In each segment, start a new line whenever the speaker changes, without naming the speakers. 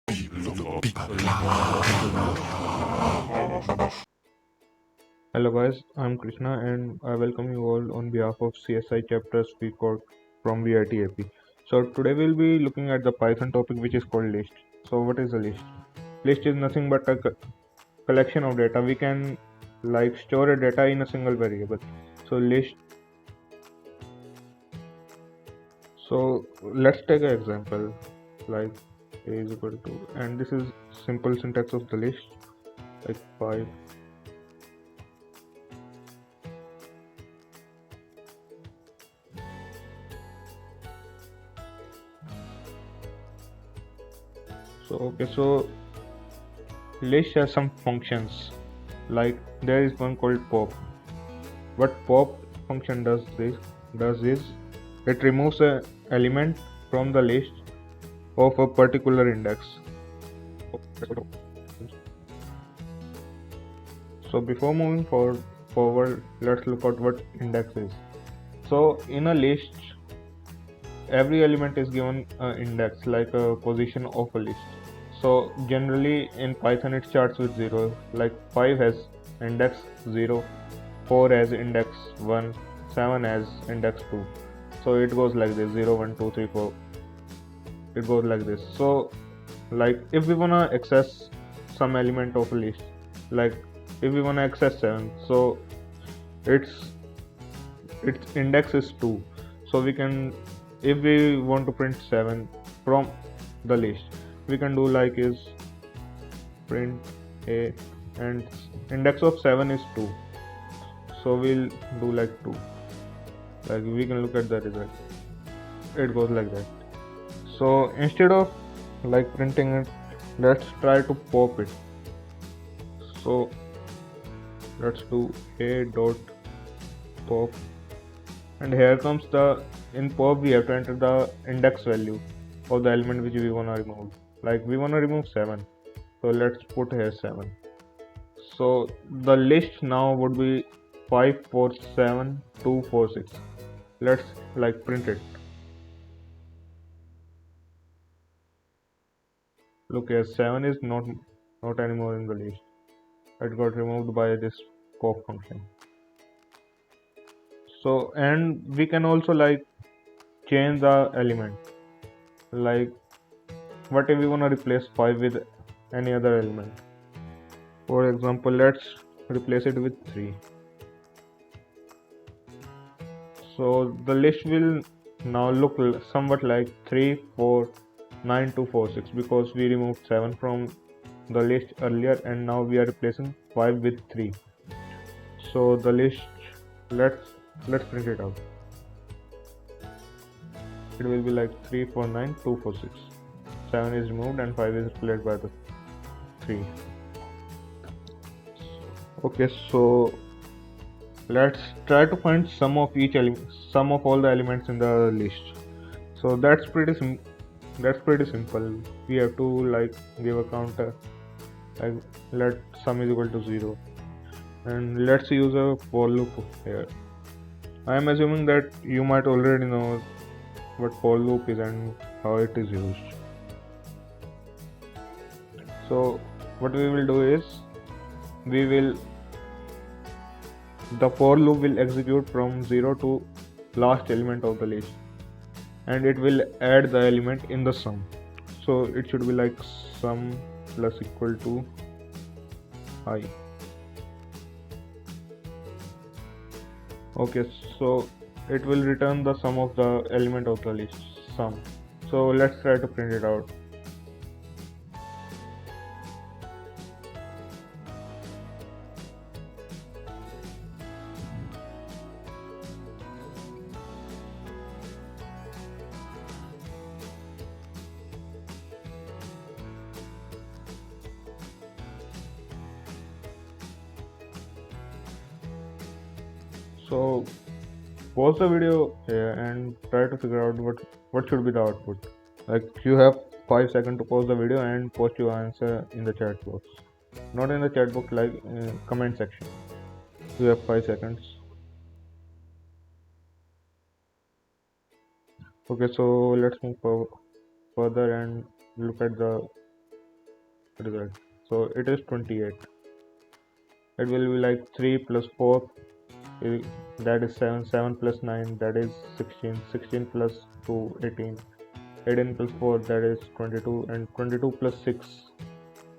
Hello guys, I'm Krishna and I welcome you all on behalf of CSI chapter Speak Out from Vit-Ap. So today we'll be looking at the Python topic which is called list. So what is a list? List is nothing but a collection of data. We can store a data in a single variable. So list. So let's take an example like a is equal to, and this is simple syntax of the list like 5. So list has some functions like there is one called pop. What pop function does is it removes an element from the list of a particular index. So before moving forward, let's look at what index is. So in a list, every element is given an index like a position of a list. So generally in Python it starts with 0, like 5 has index 0, 4 has index 1, 7 has index 2. So it goes like this 0, 1, 2, 3, 4. It goes like this. So like if we wanna access some element of a list, like if we wanna access 7, so its its index is 2. So we can, if we want to print 7 from the list, we can do like is print a, and index of 7 is 2. So we'll do like 2, like we can look at the result. It goes like that. So instead of like printing it, let's try to pop it. So let's do a dot pop, and here comes the, in pop we have to enter the index value of the element which we want to remove. Like we want to remove 7, so let's put here 7. So the list now would be 5 4 7 2 4 6. Let's like print it. Look here, 7 is not anymore in the list. It got removed by this pop function. So and we can also like change the element. Like what if we want to replace 5 with any other element? For example, let's replace it with 3. So the list will now look somewhat like 3 4 9 2 4 6, because we removed 7 from the list earlier and now we are replacing 5 with 3. So the list, let's print it out. It will be like 3 4 9 2 4 6. 7 is removed and 5 is replaced by the 3. Okay, so let's try to find sum of each element, sum of all the elements in the list. So that's pretty simple. We have to like give a counter, like let sum is equal to 0, and let's use a for loop here. I am assuming that you might already know what for loop is and how it is used. So what we will do is the for loop will execute from 0 to last element of the list, and it will add the element in the sum. So it should be like sum plus equal to I. Okay, so it will return the sum of the element of the list, sum. So let's try to print it out. So pause the video here and try to figure out what should be the output. Like you have 5 seconds to pause the video and post your answer in the chat box. Not in the chat box, like comment section. You have 5 seconds. Okay, so let's move further and look at the result. So it is 28. It will be like 3 plus 4, eh, that is 7, 7 plus 9, that is 16, 16 plus 2, 18, 18 plus 4, that is 22, and 22 plus 6,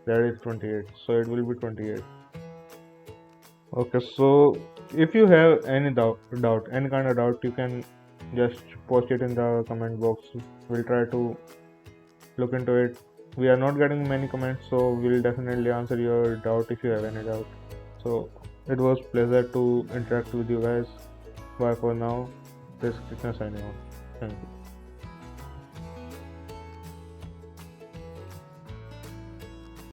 that is 28. So it will be 28. Okay, so if you have any any kind of doubt, you can just post it in the comment box. We'll try to look into it. We are not getting many comments, so we'll definitely answer your doubt if you have any doubt. So it was pleasure to interact with you guys. Bye for now. This is Krishna signing off. Thank you.